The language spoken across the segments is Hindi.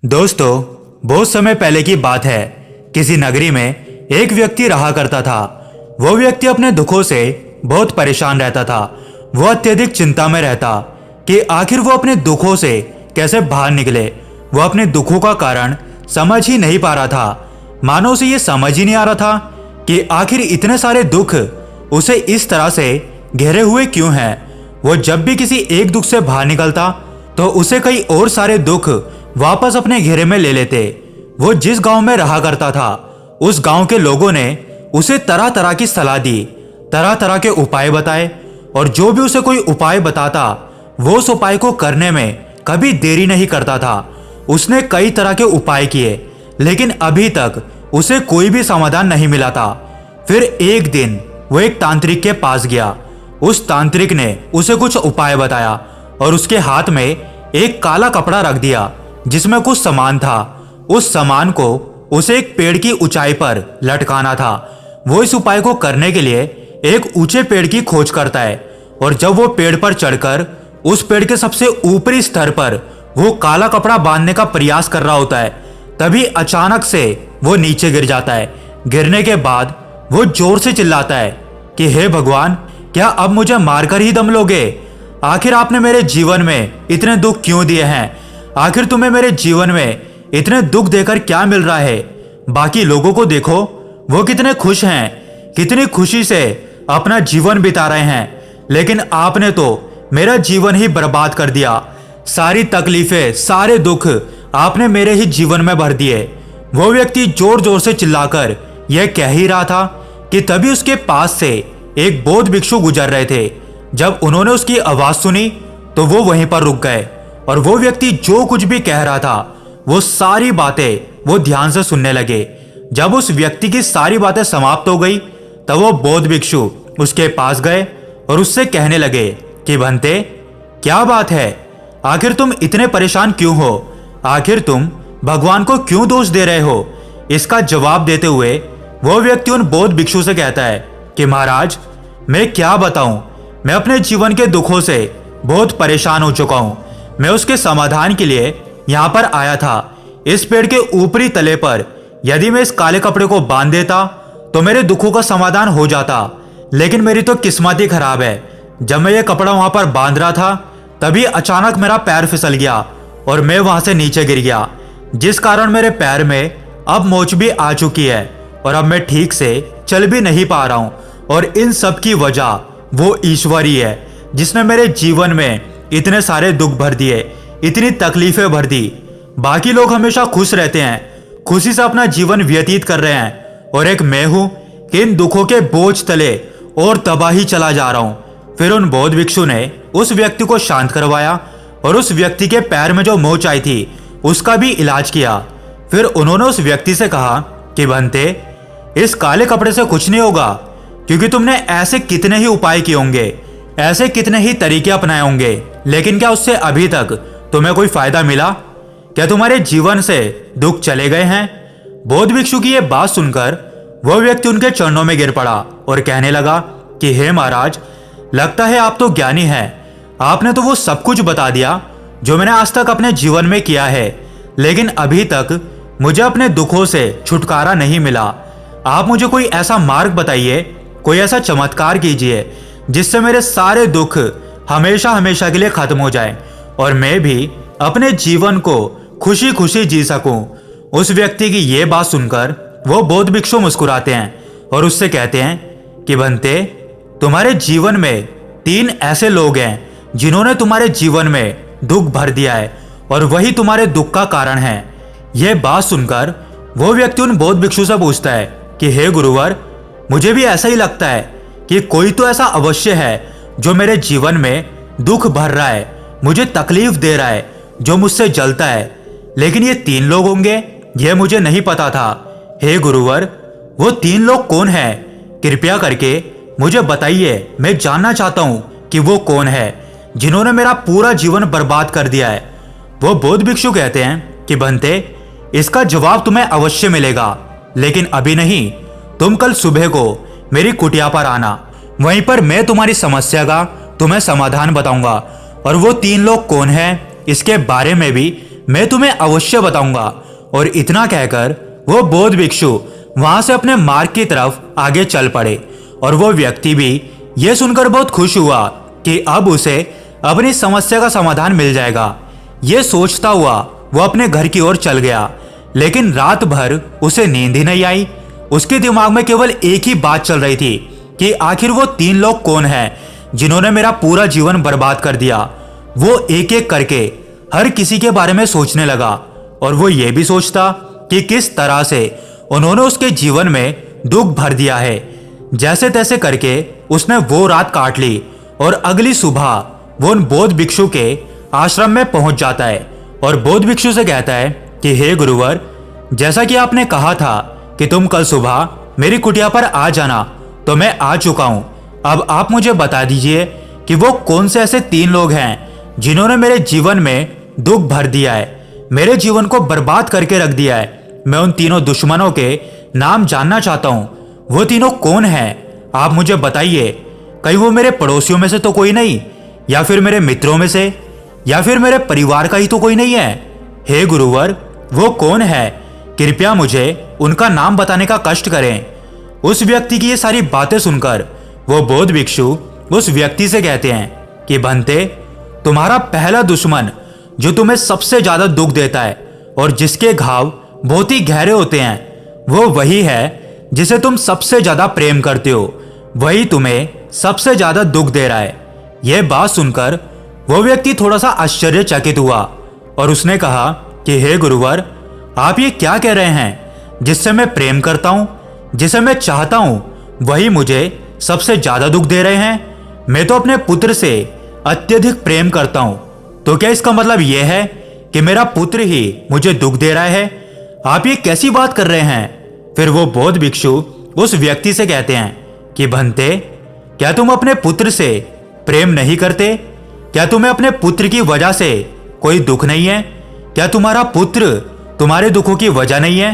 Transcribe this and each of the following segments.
दोस्तों, बहुत समय पहले की बात है। किसी नगरी में एक व्यक्ति रहा करता था। वो व्यक्ति अपने दुखों से बहुत परेशान रहता था। वो अत्यधिक चिंता में रहता कि आखिर वो अपने दुखों से कैसे बाहर निकले। वो अपने दुखों का कारण समझ ही नहीं पा रहा था। मानो उसे ये समझ ही नहीं आ रहा था कि आखिर इतने सारे दुख उसे इस तरह से घेरे हुए क्यों हैं। वो जब भी किसी एक दुख से बाहर निकलता तो उसे कई और सारे दुख वापस अपने घेरे में ले लेते। वो जिस गांव में रहा करता था, उस गांव के लोगों ने उसे तरह तरह की सलाह दी, तरह तरह के उपाय बताए, और जो भी उसे कोई उपाय बताता वो उस उपाय को करने में कभी देरी नहीं करता था। उसने कई तरह के उपाय किए, लेकिन अभी तक उसे कोई भी समाधान नहीं मिला था। फिर एक दिन वो एक तांत्रिक के पास गया। उस तांत्रिक ने उसे कुछ उपाय बताया और उसके हाथ में एक काला कपड़ा रख दिया जिसमें कुछ सामान था। उस सामान को उसे एक पेड़ की ऊंचाई पर लटकाना था। वो इस उपाय को करने के लिए एक ऊंचे पेड़ की खोज करता है, और जब वो पेड़ पर चढ़कर उस पेड़ के सबसे ऊपरी स्तर पर वो काला कपड़ा बांधने का प्रयास कर रहा होता है, तभी अचानक से वो नीचे गिर जाता है। गिरने के बाद वो जोर से चिल्लाता है कि हे भगवान, क्या अब मुझे मारकर ही दम लोगे? आखिर आपने मेरे जीवन में इतने दुख क्यों दिए हैं? आखिर तुम्हें मेरे जीवन में इतने दुख देकर क्या मिल रहा है? बाकी लोगों को देखो, वो कितने खुश हैं, कितनी खुशी से अपना जीवन बिता रहे हैं, लेकिन आपने तो मेरा जीवन ही बर्बाद कर दिया। सारी तकलीफें, सारे दुख आपने मेरे ही जीवन में भर दिए। वो व्यक्ति जोर जोर से चिल्लाकर यह कह ही रहा था कि तभी उसके पास से एक बौद्ध भिक्षु गुजर रहे थे। जब उन्होंने उसकी आवाज सुनी तो वो वहीं पर रुक गए, और वो व्यक्ति जो कुछ भी कह रहा था वो सारी बातें वो ध्यान से सुनने लगे। जब उस व्यक्ति की सारी बातें समाप्त हो गई तब वो बौद्ध भिक्षु उसके पास गए और उससे कहने लगे कि भंते, क्या बात है? आखिर तुम इतने परेशान क्यों हो? आखिर तुम भगवान को क्यों दोष दे रहे हो? इसका जवाब देते हुए वो व्यक्ति उन बौद्ध भिक्षु से कहता है कि महाराज, मैं क्या बताऊं, मैं अपने जीवन के दुखों से बहुत परेशान हो चुका हूं। मैं उसके समाधान के लिए यहाँ पर आया था। इस पेड़ के ऊपरी तले पर यदि मैं इस काले कपड़े को बांध देता तो मेरे दुखों का समाधान हो जाता, लेकिन मेरी तो किस्मत ही खराब है। जब मैं ये कपड़ा वहां पर बांध रहा था तभी अचानक मेरा पैर फिसल गया और मैं वहां से नीचे गिर गया, जिस कारण मेरे पैर में अब मोच भी आ चुकी है और अब मैं ठीक से चल भी नहीं पा रहा हूँ। और इन सब की वजह वो ईश्वर ही है जिसने मेरे जीवन में इतने सारे दुख भर दिए, इतनी तकलीफें भर दी। बाकी लोग हमेशा खुश रहते हैं, खुशी से अपना जीवन व्यतीत कर रहे हैं, और एक मैं हूं कि इन दुखों के बोझ तले और तबाही चला जा रहा हूं। फिर उन बौद्ध भिक्षु ने उस व्यक्ति को शांत करवाया और उस व्यक्ति के पैर में जो मोच आई थी उसका भी इलाज किया। फिर उन्होंने उस व्यक्ति से कहा कि भंते, इस काले कपड़े से कुछ नहीं होगा, क्योंकि तुमने ऐसे कितने ही उपाय किए होंगे, ऐसे कितने ही तरीके अपनाए होंगे, लेकिन क्या उससे अभी तक तुम्हें कोई फायदा मिला? क्या तुम्हारे जीवन से दुख चले गए हैं? बौद्ध भिक्षु की यह बात सुनकर वह व्यक्ति उनके चरणों में गिर पड़ा और कहने लगा कि हे महाराज, लगता है आप तो ज्ञानी हैं। आपने तो वो सब कुछ बता दिया जो मैंने आज तक अपने जीवन में किया है, लेकिन अभी तक मुझे अपने दुखों से छुटकारा नहीं मिला। आप मुझे कोई ऐसा मार्ग बताइए, कोई ऐसा चमत्कार कीजिए जिससे मेरे सारे दुख हमेशा हमेशा के लिए खत्म हो जाए और मैं भी अपने जीवन को खुशी खुशी जी सकूं। उस व्यक्ति की ये बात सुनकर वो बौद्ध भिक्षु मुस्कुराते हैं और उससे कहते हैं कि भंते, तुम्हारे जीवन में 3 ऐसे लोग हैं जिन्होंने तुम्हारे जीवन में दुख भर दिया है और वही तुम्हारे दुख का कारण है। यह बात सुनकर वो व्यक्ति उन बौद्ध भिक्षु से पूछता है कि हे गुरुवर, मुझे भी ऐसा ही लगता है कि कोई तो ऐसा अवश्य है जो मेरे जीवन में दुख भर रहा है, मुझे तकलीफ दे रहा है, जो मुझसे जलता है, लेकिन ये 3 लोग होंगे यह मुझे नहीं पता था। हे गुरुवर, वो 3 लोग कौन हैं? कृपया करके मुझे बताइए, मैं जानना चाहता हूँ कि वो कौन है जिन्होंने मेरा पूरा जीवन बर्बाद कर दिया है। वो बौद्ध भिक्षु कहते हैं कि भंते, इसका जवाब तुम्हें अवश्य मिलेगा, लेकिन अभी नहीं, तुम कल सुबह को मेरी कुटिया पर आना, वहीं पर मैं तुम्हारी समस्या का तुम्हें समाधान बताऊंगा, और वो 3 लोग कौन हैं इसके बारे में भी मैं तुम्हें अवश्य बताऊंगा। और इतना कहकर वो बौद्ध भिक्षु वहां से अपने मार्ग की तरफ आगे चल पड़े। और वो व्यक्ति भी यह सुनकर बहुत खुश हुआ कि अब उसे अपनी समस्या का समाधान मिल जाएगा। ये सोचता हुआ वो अपने घर की ओर चल गया, लेकिन रात भर उसे नींद ही नहीं आई। उसके दिमाग में केवल एक ही बात चल रही थी कि आखिर वो 3 लोग कौन हैं जिन्होंने मेरा पूरा जीवन बर्बाद कर दिया। वो एक एक करके हर किसी के बारे में सोचने लगा और वो ये भी सोचता कि किस तरह से उन्होंने उसके जीवन में दुख भर दिया है। जैसे तैसे करके उसने वो रात काट ली और अगली सुबह वो उन बौद्ध भिक्षु के आश्रम में पहुंच जाता है और बौद्ध भिक्षु से कहता है कि हे गुरुवर, जैसा कि आपने कहा था कि तुम कल सुबह मेरी कुटिया पर आ जाना, तो मैं आ चुका हूं। अब आप मुझे बता दीजिए कि वो कौन से ऐसे 3 लोग हैं जिन्होंने मेरे जीवन में दुख भर दिया है, मेरे जीवन को बर्बाद करके रख दिया है। मैं उन तीनों दुश्मनों के नाम जानना चाहता हूं। वो तीनों कौन हैं? आप मुझे बताइए। कहीं वो मेरे पड़ोसियों में से तो कोई नहीं, या फिर मेरे मित्रों में से, या फिर मेरे परिवार का ही तो कोई नहीं है। हे गुरुवर, वो कौन है? कृपया मुझे उनका नाम बताने का कष्ट करें। उस व्यक्ति की ये सारी बातें सुनकर वो बौद्ध भिक्षु उस व्यक्ति से कहते हैं कि बंते, तुम्हारा पहला दुश्मन जो तुम्हें सबसे ज्यादा दुख देता है और जिसके घाव बहुत ही गहरे होते हैं, वो वही है जिसे तुम सबसे ज्यादा प्रेम करते हो। वही तुम्हें सबसे ज्यादा दुख दे रहा है। यह बात सुनकर वो व्यक्ति थोड़ा सा आश्चर्यचकित हुआ और उसने कहा कि हे गुरुवर, आप ये क्या कह रहे हैं? जिससे मैं प्रेम करता हूं, जिसे मैं चाहता हूं, वही मुझे सबसे ज्यादा दुख दे रहे हैं। मैं तो अपने पुत्र से अत्यधिक प्रेम करता हूं, तो क्या इसका मतलब यह है कि मेरा पुत्र ही मुझे दुख दे रहा है? आप ये कैसी बात कर रहे हैं? फिर वो बौद्ध भिक्षु उस व्यक्ति से कहते हैं कि भंते, क्या तुम अपने पुत्र से प्रेम नहीं करते? क्या तुम्हें अपने पुत्र की वजह से कोई दुख नहीं है? क्या तुम्हारा पुत्र तुम्हारे दुखों की वजह नहीं है?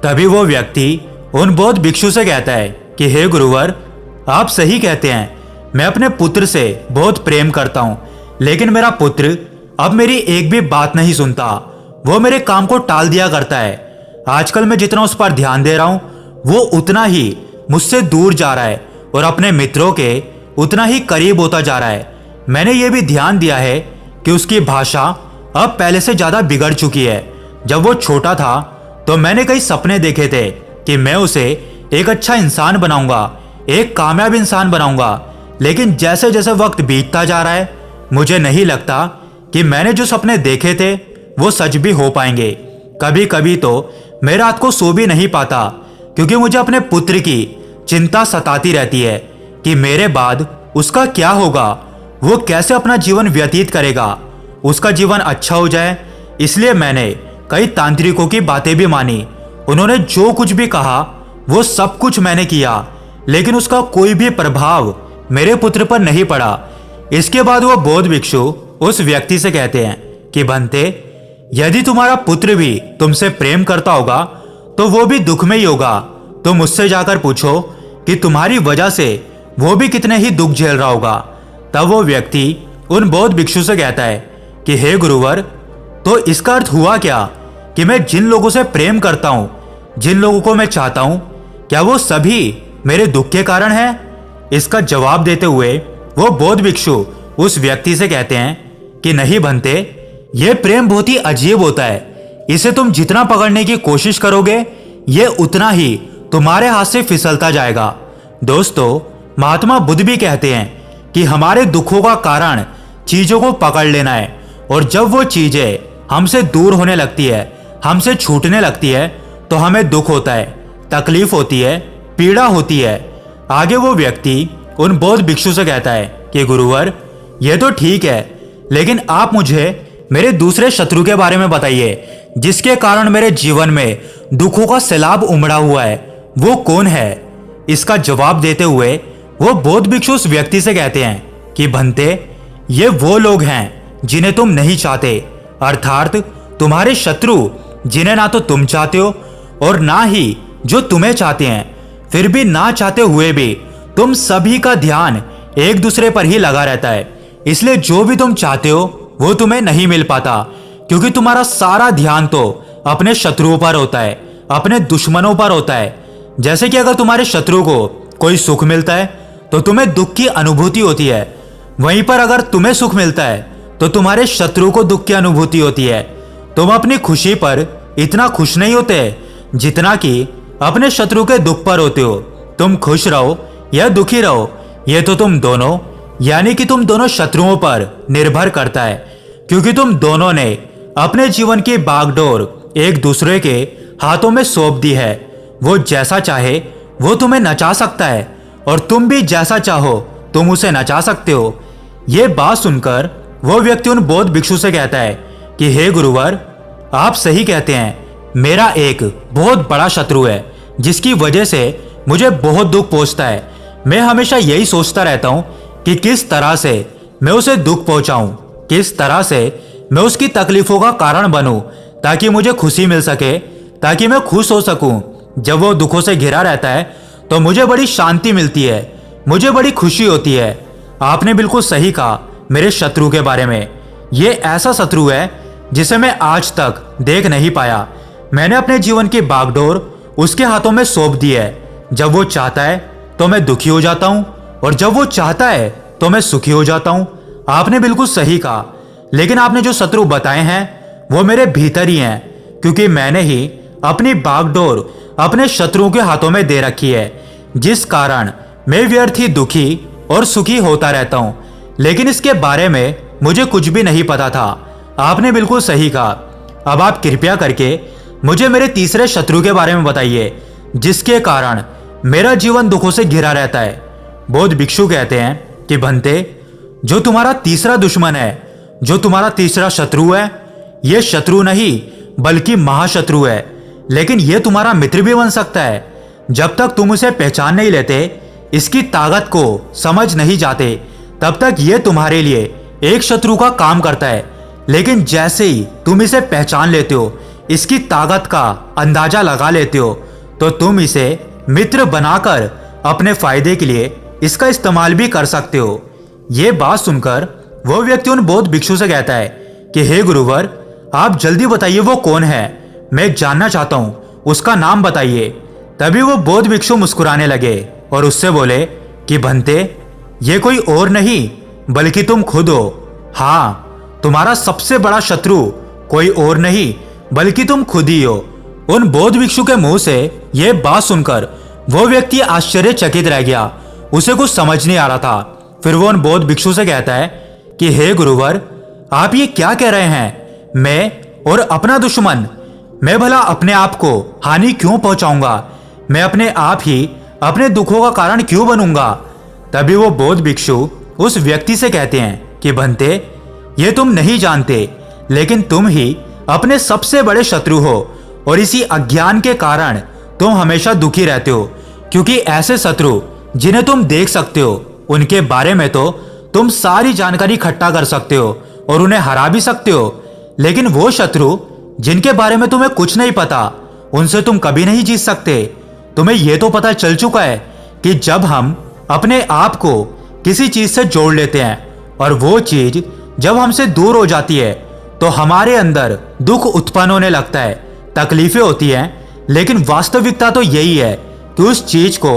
तभी वो व्यक्ति उन बौद्ध भिक्षु से कहता है कि हे गुरुवर, आप सही कहते हैं। मैं अपने पुत्र से बहुत प्रेम करता हूं, लेकिन मेरा पुत्र अब मेरी एक भी बात नहीं सुनता। वो मेरे काम को टाल दिया करता है। आजकल मैं जितना उस पर ध्यान दे रहा हूं, वो उतना ही मुझसे दूर जा रहा है और अपने मित्रों के उतना ही करीब होता जा रहा है। मैंने ये भी ध्यान दिया है कि उसकी भाषा अब पहले से ज्यादा बिगड़ चुकी है। जब वो छोटा था तो मैंने कई सपने देखे थे कि मैं उसे एक अच्छा इंसान बनाऊंगा, एक कामयाब इंसान बनाऊंगा। लेकिन जैसे जैसे वक्त बीतता जा रहा है, मुझे नहीं लगता कि मैंने जो सपने देखे थे वो सच भी हो पाएंगे। कभी कभी तो मैं रात को सो भी नहीं पाता, क्योंकि मुझे अपने पुत्र की चिंता सताती रहती है कि मेरे बाद उसका क्या होगा, वो कैसे अपना जीवन व्यतीत करेगा, उसका जीवन अच्छा हो जाए। इसलिए मैंने कई तांत्रिकों की बातें भी मानी। उन्होंने जो कुछ भी कहा वो सब कुछ मैंने किया, लेकिन उसका कोई भी प्रभाव मेरे पुत्र पर नहीं पड़ा। इसके बाद वो बौद्ध भिक्षु उस व्यक्ति से कहते हैं कि बंते, यदि तुम्हारा पुत्र भी तुमसे प्रेम करता होगा तो वो भी दुख में ही होगा। तुम उससे जाकर पूछो कि तुम्हारी वजह से वो भी कितने ही दुख झेल रहा होगा। तब वो व्यक्ति उन बौद्ध भिक्षु से कहता है कि हे गुरुवर, तो इसका अर्थ हुआ क्या कि मैं जिन लोगों से प्रेम करता हूं, जिन लोगों को मैं चाहता हूं, क्या वो सभी मेरे दुख के कारण हैं? इसका जवाब देते हुए वो बौद्ध भिक्षु उस व्यक्ति से कहते हैं कि नहीं बंते, ये प्रेम बहुत ही अजीब होता है। इसे तुम जितना पकड़ने की कोशिश करोगे, ये उतना ही तुम्हारे हाथ से फिसलता जाएगा। दोस्तों, महात्मा बुद्ध भी कहते हैं कि हमारे दुखों का कारण चीजों को पकड़ लेना है, और जब वो चीजें हमसे दूर होने लगती है, हमसे छूटने लगती है, तो हमें दुख होता है, तकलीफ होती है, पीड़ा होती है। आगे वो व्यक्ति उन बौद्ध भिक्षु से कहता है कि गुरुवर, यह तो ठीक है, लेकिन आप मुझे मेरे दूसरे शत्रु के बारे में बताइए, जिसके कारण मेरे जीवन में दुखों का सैलाब उमड़ा हुआ है। वो कौन है? इसका जवाब देते हुए वो बौद्ध भिक्षु उस व्यक्ति से कहते हैं कि बंते, ये वो लोग हैं जिन्हें तुम नहीं चाहते, अर्थात तुम्हारे शत्रु, जिन्हें ना तो तुम चाहते हो और ना ही जो तुम्हें चाहते हैं। फिर भी ना चाहते हुए भी तुम सभी का ध्यान एक दूसरे पर ही लगा रहता है। इसलिए जो भी तुम चाहते हो वो तुम्हें नहीं मिल पाता, क्योंकि तुम्हारा सारा ध्यान तो अपने शत्रुओं पर होता है, अपने दुश्मनों पर होता है। जैसे कि अगर तुम्हारे शत्रु को कोई सुख मिलता है तो तुम्हें दुख की अनुभूति होती है, वहीं पर अगर तुम्हें सुख मिलता है तो तुम्हारे शत्रु को दुख की अनुभूति होती है। तुम अपनी खुशी पर इतना खुश नहीं होते जितना कि अपने शत्रु के दुख पर होते हो। तुम खुश रहो या दुखी रहो, यह तो तुम दोनों यानी कि तुम दोनों शत्रुओं पर निर्भर करता है, क्योंकि तुम दोनों ने अपने जीवन की बागडोर एक दूसरे के हाथों में सौंप दी है। वो जैसा चाहे वो तुम्हें नचा सकता है और तुम भी जैसा चाहो तुम उसे नचा सकते हो। ये बात सुनकर वो व्यक्ति उन बौद्ध भिक्षु से कहता है कि हे गुरुवर, आप सही कहते हैं, मेरा एक बहुत बड़ा शत्रु है जिसकी वजह से मुझे बहुत दुख पहुंचता है। मैं हमेशा यही सोचता रहता हूं कि किस तरह से मैं उसे दुख पहुंचाऊं, किस तरह से मैं उसकी तकलीफों का कारण बनूं ताकि मुझे खुशी मिल सके, ताकि मैं खुश हो सकूं। जब वो दुखों से घिरा रहता है तो मुझे बड़ी शांति मिलती है, मुझे बड़ी खुशी होती है। आपने बिल्कुल सही कहा मेरे शत्रु के बारे में। ये ऐसा शत्रु है जिसे मैं आज तक देख नहीं पाया। मैंने अपने जीवन की बागडोर उसके हाथों में सौंप दी है। जब वो चाहता है तो मैं दुखी हो जाता हूँ और जब वो चाहता है तो मैं सुखी हो जाता हूँ। आपने बिल्कुल सही कहा, लेकिन आपने जो शत्रु बताए हैं वो मेरे भीतर ही हैं, क्योंकि मैंने ही अपनी बागडोर अपने शत्रुओं के हाथों में दे रखी है, जिस कारण मैं व्यर्थ ही दुखी और सुखी होता रहता हूँ। लेकिन इसके बारे में मुझे कुछ भी नहीं पता था। आपने बिल्कुल सही कहा। अब आप कृपया करके मुझे मेरे तीसरे शत्रु के बारे में बताइए, जिसके कारण मेरा जीवन दुखों से घिरा रहता है। बौद्ध भिक्षु कहते हैं कि भंते, जो तुम्हारा तीसरा दुश्मन है, जो तुम्हारा तीसरा शत्रु है, यह शत्रु नहीं बल्कि महाशत्रु है, लेकिन यह तुम्हारा मित्र भी बन सकता है। जब तक तुम उसे पहचान नहीं लेते, इसकी ताकत को समझ नहीं जाते, तब तक यह तुम्हारे लिए एक शत्रु का काम करता है। लेकिन जैसे ही तुम इसे पहचान लेते हो, इसकी ताकत का अंदाजा लगा लेते हो, तो तुम इसे मित्र बनाकर अपने फायदे के लिए इसका इस्तेमाल भी कर सकते हो। यह बात सुनकर वह व्यक्ति उन बौद्ध भिक्षु से कहता है कि हे गुरुवर, आप जल्दी बताइए वो कौन है, मैं जानना चाहता हूं, उसका नाम बताइए। तभी वो बौद्ध भिक्षु मुस्कुराने लगे और उससे बोले कि भंते, ये कोई और नहीं बल्कि तुम खुद हो। हाँ, तुम्हारा सबसे बड़ा शत्रु कोई और नहीं बल्कि तुम खुद ही हो। उन बौद्ध भिक्षु के मुंह से यह बात सुनकर वो व्यक्ति आश्चर्यचकित रह गया, उसे कुछ समझ नहीं आ रहा था। फिर वो उन बौद्ध भिक्षु से कहता है कि हे गुरुवर, आप ये क्या कह रहे हैं, मैं और अपना दुश्मन, मैं भला अपने आप को हानि क्यों पहुंचाऊंगा, मैं अपने आप ही अपने दुखों का कारण क्यों बनूंगा। तभी वो बौद्ध भिक्षु उस व्यक्ति से कहते हैं कि भंते, ये तुम नहीं जानते, लेकिन तुम ही अपने सबसे बड़े शत्रु हो और इसी अज्ञान के कारण तुम हमेशा दुखी रहते हो, क्योंकि ऐसे शत्रु जिन्हें तुम देख सकते हो उनके बारे में तो तुम सारी जानकारी इकट्ठा कर सकते हो और उन्हें हरा भी सकते हो, लेकिन वो शत्रु जिनके बारे में तुम्हें कुछ नहीं पता, उनसे तुम कभी नहीं जीत सकते। तुम्हें यह तो पता चल चुका है कि जब हम अपने आप को किसी चीज से जोड़ लेते हैं और वो चीज जब हमसे दूर हो जाती है तो हमारे अंदर दुख उत्पन्न होने लगता है, तकलीफें होती हैं। लेकिन वास्तविकता तो यही है कि उस चीज को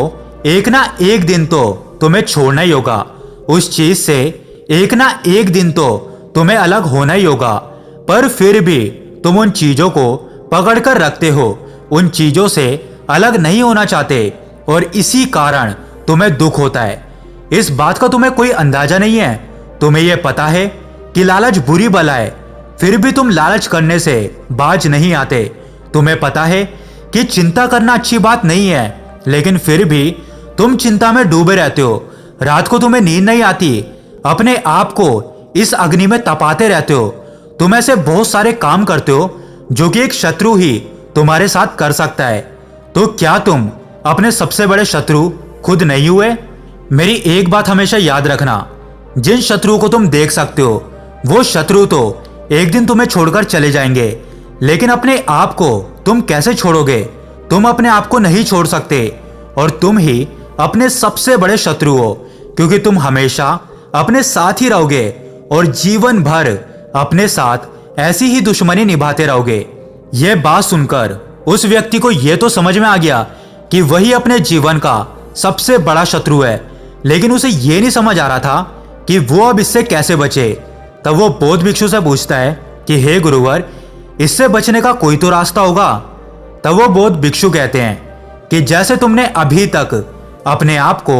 एक ना एक दिन तो तुम्हें छोड़ना ही होगा, उस चीज से एक ना एक दिन तो तुम्हें अलग होना ही होगा। पर फिर भी तुम उन चीजों को पकड़कर रखते हो, उन चीजों से अलग नहीं होना चाहते और इसी कारण तुम्हें दुख होता है। इस बात का तुम्हें कोई अंदाजा नहीं है। तुम्हें यह पता है कि लालच बुरी बला है, फिर भी तुम लालच करने से बाज नहीं आते। तुम्हें पता है कि चिंता करना अच्छी बात नहीं है, लेकिन फिर भी तुम चिंता में डूबे रहते हो। रात को तुम्हें नींद नहीं आती, अपने आप को इस अग्नि में तपाते रहते हो। तुम ऐसे बहुत सारे काम करते हो जो कि एक शत्रु ही तुम्हारे साथ कर सकता है। तो क्या तुम अपने सबसे बड़े शत्रु खुद नहीं हुए? मेरी एक बात हमेशा याद रखना, जिन शत्रुओं को तुम देख सकते हो वो शत्रु तो एक दिन तुम्हें छोड़कर चले जाएंगे, लेकिन अपने आप को तुम कैसे छोड़ोगे? तुम अपने आप को नहीं छोड़ सकते और तुम ही अपने सबसे बड़े शत्रु हो, क्योंकि तुम हमेशा अपने साथ ही रहोगे और जीवन भर अपने साथ ऐसी ही दुश्मनी निभाते रहोगे। यह बात सुनकर उस व्यक्ति को यह तो समझ में आ गया कि वही अपने जीवन का सबसे बड़ा शत्रु है, लेकिन उसे यह नहीं समझ आ रहा था कि वो अब इससे कैसे बचे। तब वो बौद्ध भिक्षु से पूछता है कि हे गुरुवर, इससे बचने का कोई तो रास्ता होगा। तब वो बौद्ध भिक्षु कहते हैं कि जैसे तुमने अभी तक अपने आप को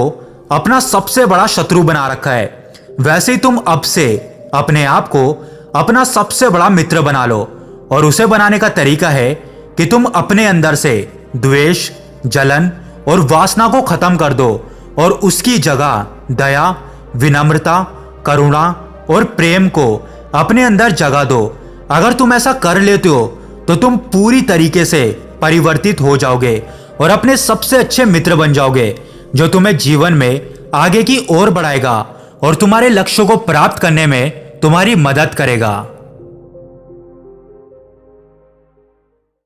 अपना सबसे बड़ा शत्रु बना रखा है, वैसे ही तुम अब से अपने आप को अपना सबसे बड़ा मित्र बना लो। और उसे बनाने का तरीका है कि तुम अपने अंदर से द्वेष, जलन और वासना को खत्म कर दो और उसकी जगह दया, विनम्रता, करुणा और प्रेम को अपने अंदर जगा दो। अगर तुम ऐसा कर लेते हो तो तुम पूरी तरीके से परिवर्तित हो जाओगे और अपने सबसे अच्छे मित्र बन जाओगे, जो तुम्हें जीवन में आगे की ओर बढ़ाएगा और तुम्हारे लक्ष्यों को प्राप्त करने में तुम्हारी मदद करेगा।